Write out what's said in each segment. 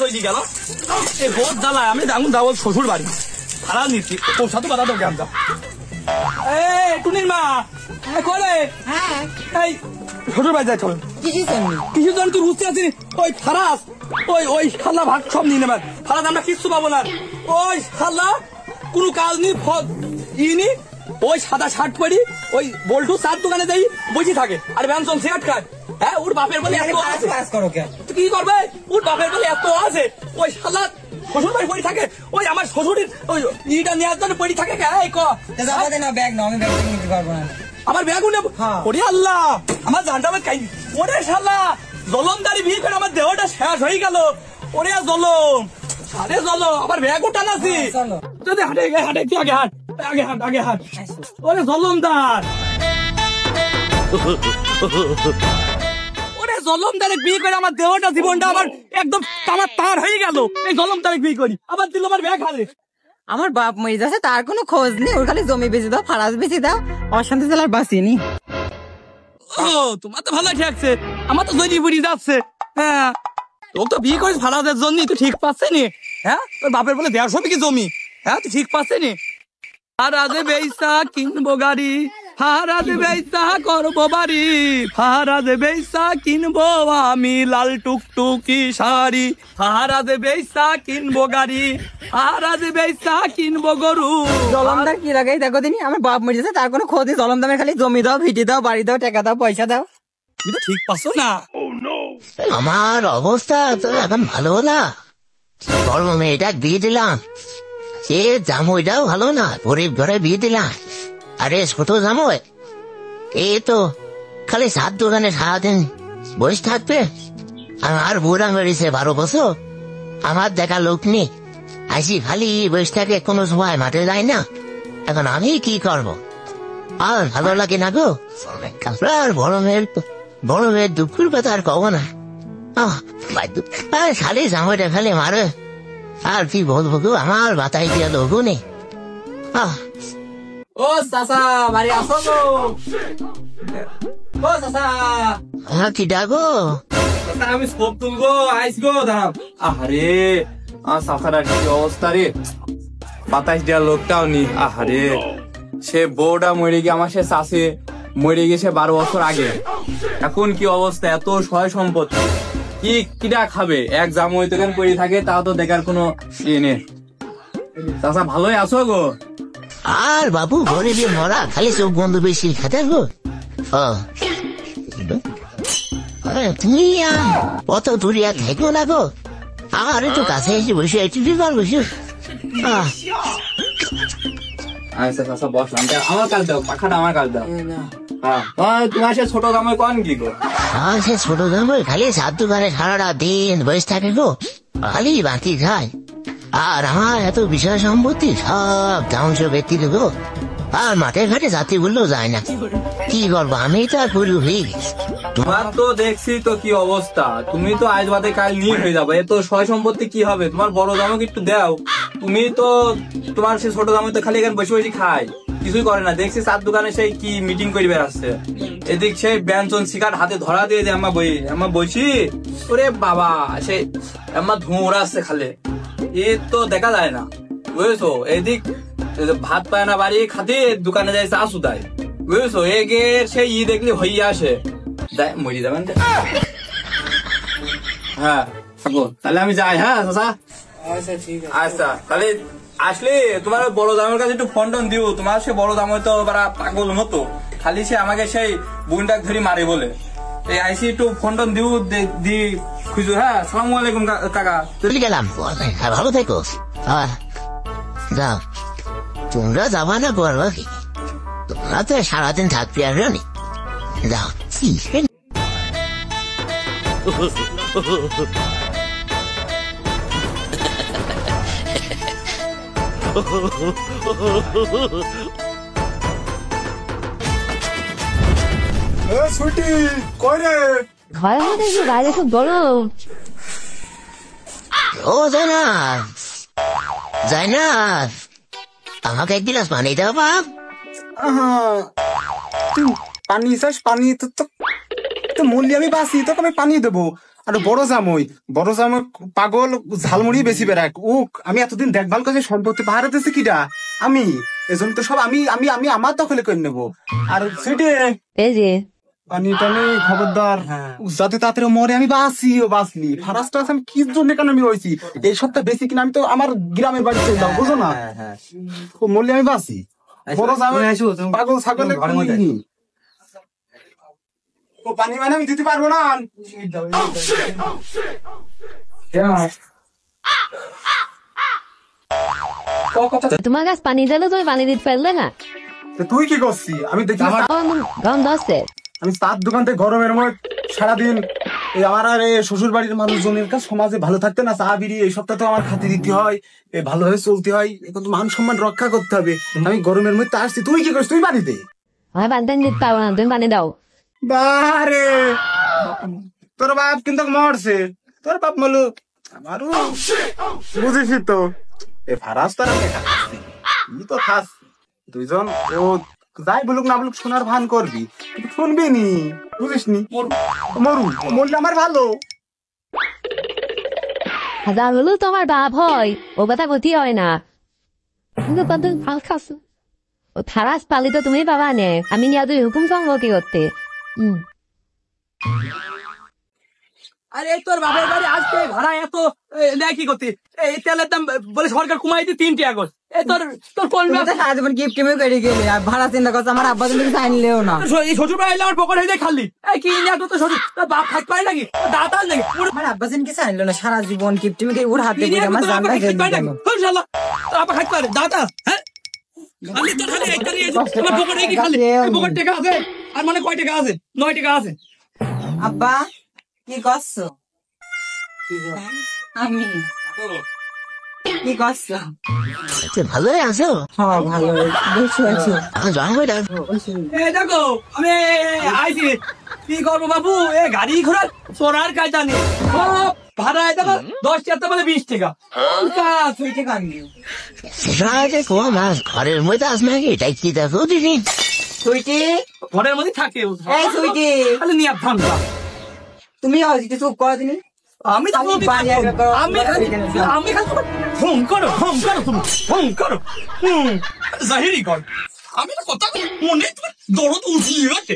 তৈরি গেল এই বোধ জ্বালায় আমি এখন যাবো শ্বশুর বাড়ি ভাড়া নিচ্ছি তোর সাথে কথা তো জ্ঞান যা টুনির মা করে এই শ্বশুর বাড়ি যাই চল কিছু জন তুই বুঝতে আছিস ওই ফারাস ওই খাল্লা ভাত সব নিয়ে নেবেন ফারাস আমরা কিচ্ছু পাবো না ওই খাল্লা কোনো কাজ নি ইনি ওই সাদা শার্ট পরি ওই বল্টু চার দোকানে যাই বসে থাকে আর ব্যঞ্জন সিগারেট খায় হ্যাঁ ওর বাপের বলে এত আছে কি করবে ওর বাপের বলে এত আছে ওই শালা শ্বশুর বাড়ি পড়ে থাকে ওই আমার শ্বশুরের ওই ইটা নেওয়ার জন্য পড়ে থাকে ব্যাগ নাও আমি ব্যাগ নিতে পারবো না আমার ব্যাগও নেবো ওরে আল্লাহ আমার জানটা আমার কাই ওরে শালা জলমদারি বিয়ে করে আমার দেহটা শেষ হয়ে গেল ওরে জলম আরে জলম আমার ব্যাগও টানাছি যদি হাটে তুই আগে হাট ওরে জলমদার ওরে জলমদারে বিয়ে করে আমার দেহটা জীবনটা আমার একদম আমার তার হয়ে গেল এই জলমদারে বিয়ে করি আবার দিল আমার ব্যাগ হারে আমার বাপ মরে যাচ্ছে তার কোনো খোঁজ নেই ওর খালি জমি বেঁচে দাও ফারাজ বেঁচে দাও অশান্তি জেলার বাঁচিনি ও তোমার তো ভালো ঠেকছে আমার তো জয়ী বুড়ি যাচ্ছে হ্যাঁ ও তো বিয়ে করিস ফারাজের জন্য তুই ঠিক পাচ্ছে নি হ্যাঁ তোর বাপের বলে 150 বিঘি জমি হ্যাঁ তুই ঠিক পাচ্ছে নি ফারাজে বেইসা কিনবো গাড়ি ফারাজে বেইসা করবো বাড়ি ফারাজে বেইসা কিনবো আমি লাল টুকটুকি শাড়ি ফারাজে বেইসা কিনবো গাড়ি ফারাজে বেইসা কিনবো গরু জলমদার কি লাগাই দেখো দিনি আমার বাপ মরে যাচ্ছে তার কোনো খোঁজ নেই জলমদামের খালি জমি দাও ভিটি দাও বাড়ি দাও টাকা দাও পয়সা দাও তুমি তো ঠিক পাচ্ছ না আমার অবস্থা তো এখন ভালো না বড় মেয়েটা বিয়ে দিলাম সে জামইটাও ভালো না গরিব ঘরে বিয়ে দিলাম আরে ছোট জামই এই তো খালি সাত দোকানে সারাদিন বসে থাকবে আমার বুড়া মেরেছে 12 বছর আমার দেখা লোক নেই আসি খালি বসে থাকে কোনো সময় মাঠে যায় না এখন আমি কি করব আর ভালো লাগে না গো আর বড় মেয়ের দুঃখের কথা আর কব না খালি জামাইটা খালি মারে আর কি বলবো গো আমার বাতাই দিয়া লোকও নেই ও চাচা বাড়ি আসো গো ও চাচা কি ডাকো আমি সব তুলবো আইস গো দাম আহারে চাচাটার কি অবস্থা রে 27 দেওয়ার লোকটাও নি আহারে সে বউটা মরে গিয়ে আমার সে চাষে মরে গেছে 12 বছর আগে এখন কি অবস্থা এত সয় সম্পত্তি কিটা খাবে এক জামই দোকান পড়ে থাকে তাও তো দেখার কোনো ইয়ে নেই চাচা ভালোই আছো গো আর বাবু গরিবি মরা খালি চোখ বন্ধ বেশি খেতে গো তুমি অত দূরিয়া থেকো না গো আর একটু কাছে এসে বসে একটু বিবার বসে আচ্ছা চাচা বসলাম আমার কাজ দাও পাখাটা আমার কাজ দাও তোমার সে ছোট জামাই কোন কি গো সে ছোট জামাই খালি সাত দোকানে সারাটা দিন বসে থাকে গো খালি বাকি খায় আর আমার এত বিষয় সম্পত্তি সব ধ্বংস ব্যক্তি গো আর মাঠে ঘাটে জাতি বললেও যায় না কি করবো আমি তো আর পুরো হয়ে গেছি তোমার তো দেখছি তো কি অবস্থা তুমি তো আজ বাদে কাল নিয়ে হয়ে যাবে এত সয় সম্পত্তি কি হবে তোমার বড় জামাইকে একটু দাও তুমি তো তোমার সে ছোট জামাই তো খালি এখানে বসে বসে খায় কিছুই করে না দেখছি চার দোকানে সেই কি মিটিং করে বেড়াচ্ছে এদিক সেই ব্যঞ্জন সিগারেট হাতে ধরা দিয়ে যে আমার বসি ওরে বাবা সেই আমার ধোঁড়া আসছে খালে এ তো দেখা যায় না বুঝেছো এদিক ভাত পায় না বাড়ি খাতে দোকানে যায় চা সুদায় বুঝেছো এগের সেই দেখলি হইয়া আসে মরি যাবেন হ্যাঁ থাকো তাহলে আমি যাই হ্যাঁ চাচা আচ্ছা তাহলে আসলে তোমার বড় দামের কাছে একটু ফোন টোন দিও তোমার সে বড় দামে তো পাগল মতো খালি সে আমাকে সেই বোনটাকে ধরি মারে বলে এই আইসি একটু ফোন টোন দিও দি খুঁজো হ্যাঁ সালামু আলাইকুম কাকা চলে গেলাম ভালো থেকো যাও তোমরা যাবা না করবা কি তোমরা তো সারাদিন থাকবি আর রানি যাও ছুটি কই রে ঘরে দেখি বাইরে খুব গরম ও যাই না আমাকে এক গিলাস পানি দাও বাপ তুই পানি চাস পানি তো মূল্য আমি বাঁচি তোকে আমি পানি দেবো আরে বড় জামই পাগল ঝালমুড়ি বেশি বেড়াক ও আমি এতদিন দেখভাল করছি সম্পত্তি পাহাড়ে দিয়েছি কিটা আমি এজন্য তো সব আমি আমি আমি আমার দখলে করে নেবো আর সেটি এই যে পানি টানি খবরদার যাতে তাড়াতাড়ি মরে আমি বাঁচলি ফারাসটা আমি কি জন্য কেন আমি রয়েছি এই সপ্তাহ বেশি কিনা আমি তো আমার গ্রামের বাড়ি চলে যাবো বুঝো না মরলে আমি বাঁচি বড় জামাই পাগল ছাগলে ও পানি মানে আমি দিতে পারবো না তোমার কাছে পানি দিলে তুমি পানি দিতে পারলে না তুই কি করছি আমি দেখি আমার আমার গন্ধ আসছে আমি চার দোকান থেকে গরমের মধ্যে সারাদিন এই আমার আর এই শ্বশুর বাড়ির মানুষজনের কাছে সমাজে ভালো থাকতে না চা বিড়ি এই সপ্তাহে তো আমার খাতে দিতে হয় ভালোভাবে চলতে হয় এখন তো মান সম্মান রক্ষা করতে হবে আমি গরমের মধ্যে আসছি তুই কি করিস তুই বাড়িতে আমি পানি টানি দিতে পারবো না তুমি পানি দাও বারে তোর বাপ কিন্তু মরছে তোর বাপ বলো আমারও বুঝিস তো এ ফারাস তার আমি তো খাস দুইজন ও যাই বলুক না বলুক শোনার ভান করবি কিন্তু শুনবি নি বুঝিস নি মরু মরলে আমার ভালো হাজার হলেও তোমার বাপ হয় ও কথা ক্ষতি হয় না কিন্তু তাদের ভাল খাস ও থারাস পালি তো তুমি পাবা নে আমি নিয়ে তুই হুকুম সঙ্গ কি করতে আরে তোর বাপের বাড়ি আজকে ভাড়া এত নেয় কি করতে এই তেলের দাম বলে সরকার কমাই দিয়ে 3 টাকা করে এই তোর তোর কোন সারা জীবন গিফট কেমন করে গেলে আর ভাড়া চিন্তা করছে আমার আব্বা তুমি আনলেও না এই শ্বশুর বাড়ি আমার পকেট হয়ে যায় খালি এই কি নিয়ে তো শ্বশুর তোর বাপ থাকতে পারে নাকি দাঁত নাকি আমার আব্বা কিছু আনলো না সারা জীবন গিফট তুমি ওর হাতে দিয়ে আমার জানলা দিয়ে দিল তোর আব্বা খাইতে পারে দাঁত হ্যাঁ আমি তো খালি একটা নিয়ে আমার পকেটে কি খালি পকেট টাকা আছে আর মানে কয় টাকা আছে 9 টাকা আছে আব্বা কি করছো আমি কি করছো ভালোই আছো হ্যাঁ ভালো বেশি আছো এই দেখো আমি আইছি কি করবো বাবু এ গাড়ি ঘোড়ার চোরার কায়দা নেই সব ভাড়ায় দেখো 10 টাকা বলে 20 টাকা সুইটে কান্দি সেটা কোয়া মাছ ঘরের মধ্যে আস নাকি এটাই কি দেখো দিদি সুইটি ঘরের মধ্যে থাকে এই সুইটি খালি নিয়ে ধান্দা তুমি হয়তো চুপ করো তুমি আমি তো আমি ফোন করো তুমি ফোন করো জাহিরি কর আমি তো কথা মনে দরদ উঠিয়ে গেছে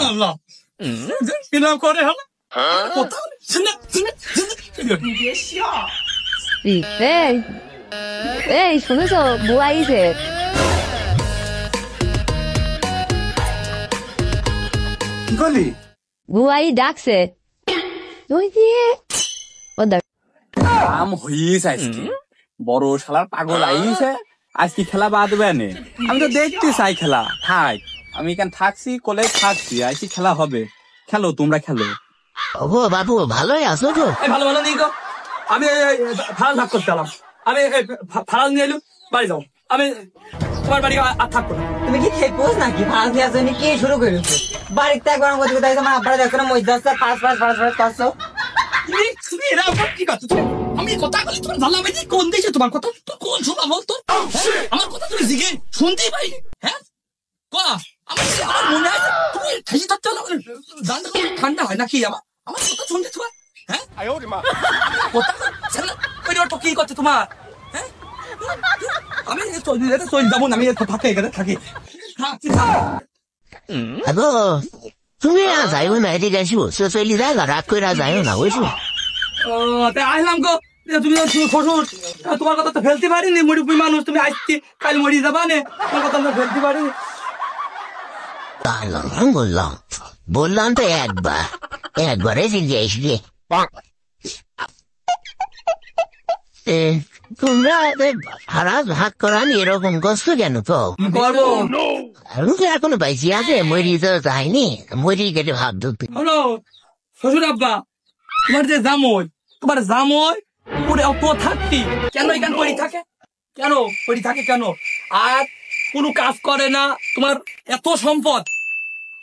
আল্লাহ কিনাম করে হল কথা এই শুনেছো বুয়া আইছে কি করলি বুয়াই ডাকছে ওই দিয়ে ও দেখ কাম হয়েছে আজকে বড় শালার পাগল আইছে আজকে খেলা বাদবে নে আমি তো দেখতে চাই খেলা থাক আমি এখানে থাকছি কলেজ থাকছি আজকে খেলা হবে খেলো তোমরা খেলো ও বাবু ভালোই আছো তো ভালো ভালো নেই গো আমি ভাড়া ভাগ করতে এলাম আমি ভাড়া নিয়ে এলু বাড়ি যাও আমি তোমার বাড়ি আর থাকবো না তুমি কি খেপোস নাকি ফাঁস দিয়ে আসো কি শুরু করেছো বাড়িতে একবার আমাকে তাই তোমার আব্বারা দেখো না মজা আসছে ফাঁস করছো তুমি এরা কি করছো আমি কথা বলি তোমার ভালো হবে কোন দেশে তোমার কথা তো কোন শোনা বল তো আমার কথা তুমি জিগে শুনতেই পাই হ্যাঁ আমার মনে হয় তুমি খেসে থাকতে জানতে ঠান্ডা হয় নাকি আমার কথা শুনতে তোমার হ্যাঁ কথা ওই তো কি করছে তোমার হ্যাঁ আমি চলে যাবো না আমি ফাঁকে এখানে থাকি আবো তুমি আর যাইও না এদিকে আসবো চলি যায় রাগ করে যাইও না বুঝছো তাই আসলাম গো তুমি শ্বশুর তোমার কথা তো ফেলতে পারিনি মুড়ি মানুষ তুমি আসছি কাল মরি যাবা নে তোমার কথা তো ফেলতে পারিনি বললাম তো একবারে জিজ্ঞেস রে তোমরা ভাড়া ভাগ করান এরকম কষ্ট কেন তো করবো আমি তো এখনো পাইছি আছে মরি তো যায়নি মরি কেটে ভাব ধরতে হলো শ্বশুর আব্বা তোমার যে জামই পুরে অত থাকতি কেন এখানে পড়ি থাকে কেন আর কোনো কাজ করে না তোমার এত সম্পদ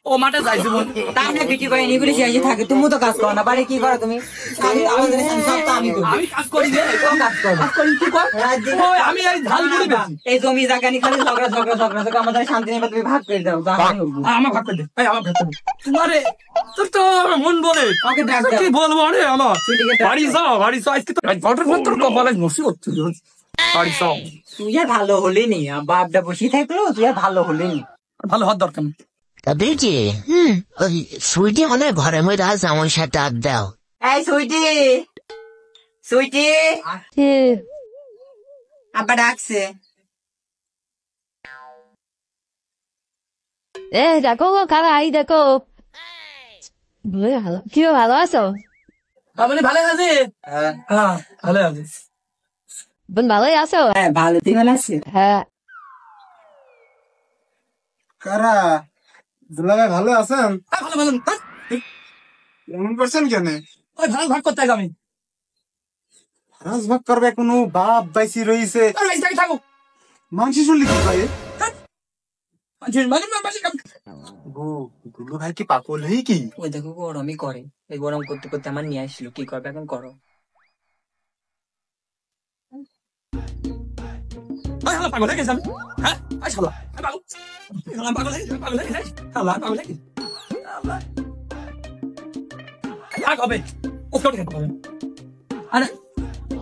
ও মাঠে যাইছে বোন। তাই না বিটি করে এগুলি শেষে থাকে, তুমি তো কাজ করো না, বাড়ি কি করো তুমি? আমাদের এখানে সব তো আমি করি। আমি কাজ করি রে। কোন কাজ করো? কাজ করি কি কর? রাত দিন ওই আমি এই ধান করে বেশি। এই জমি জায়গা নিয়ে খালি ঝগড়া ঝগড়া ঝগড়া ঝগড়া, আমাদের শান্তি নেই, তুমি ভাগ করে দাও। আমার ভাগ করে দে। এই আমার ভাগ করে দে। তোমারে তোর তো মন বলে ওকে ডাক দাও। কি বলবো রে আমার ছুটিকে ডাক বাড়ি যাও বাড়ি যাও আজকে তো বটর বটর কপালে মুসিবত বাড়ি যাও তুই আর ভালো হলি নি, বাপটা বসে থাকলো, তুই আর ভালো হলি নি। ভালো হওয়ার দরকার নেই তা বেটি ওই সুইটি অনেক ঘরে মধ্যে আছে আমার সাথে ডাক দাও। এই সুইটি, সুইটি, এ, আব্বা ডাকছে। দেখো গো কারা আই দেখো ভালো কি গো, ভালো আছো? আপনি ভালো আছে হ্যাঁ ভালো আছে বোন ভালোই আছো? হ্যাঁ ভালো, তুই ভালো আছিস? হ্যাঁ কারা দুলাভাই ভালো আছেন? ভালো ভালো এমন করছেন কেন? ওই ভালো ভাগ করতে হবে আমি রাজভাগ করবে কোনো বাপ বাইসি রয়েছে, আর এই জায়গায় থাকো মাংসি শুনলি কি ভাই? দুলু ভাই কি পাগল হই কি? ওই দেখো গরমই করে, এই গরম করতে করতে আমার নিয়ে আসলো, কি করবে এখন করো। পাগল হয়ে গেছে আমি হ্যাঁ আই শালা পাগল হয়ে গেছে পাগল হয়ে গেছে শালা পাগল হয়ে গেছে ভাগ হবে ওকে খেতে পারবেন আরে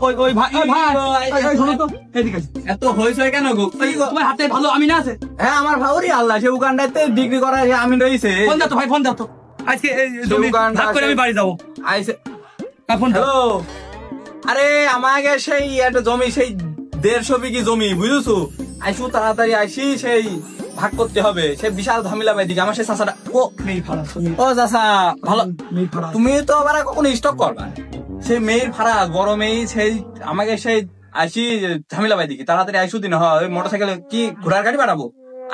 ওই ওই ভাই ওই ভাই ওই শোনো তো এদিকে এত হয়েছে কেন গো? তোমার হাতে ভালো আমি না আছে হ্যাঁ আমার ভাউরি আল্লাহ, সে উগান্ডাতে ডিগ্রি করা আমি রয়েছে। ফোন দাও তো ভাই ফোন দাও তো আজকে এই জমি ভাগ করে আমি বাড়ি যাবো আইসে ফোন দাও হ্যালো, আরে আমাকে সেই একটা জমি, সেই 150 বিঘি জমি বুঝেছো, আইসু তাড়াতাড়ি আইসি, সেই ভাগ করতে হবে, সে বিশাল ঝামেলা বাইদিকে আমার সেই চাষাটা। ও মেয়ে ভাড়া ও চাষা ভালো, মেয়ে ভাড়া তুমি তো আবার কখনো স্টক করবা না। সেই মেয়ের ভাড়া গরমেই সেই আমাকে সেই আসি ঝামেলা বাইদিকে, তাড়াতাড়ি আইসু দিন হয় মোটর সাইকেল কি ঘোড়ার গাড়ি বাড়াবো।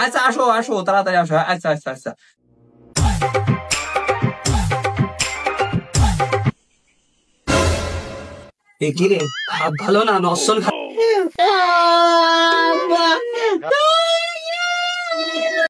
আচ্ছা আসো আসো তাড়াতাড়ি আসো, আচ্ছা আচ্ছা আচ্ছা। কি রে ভালো না নসল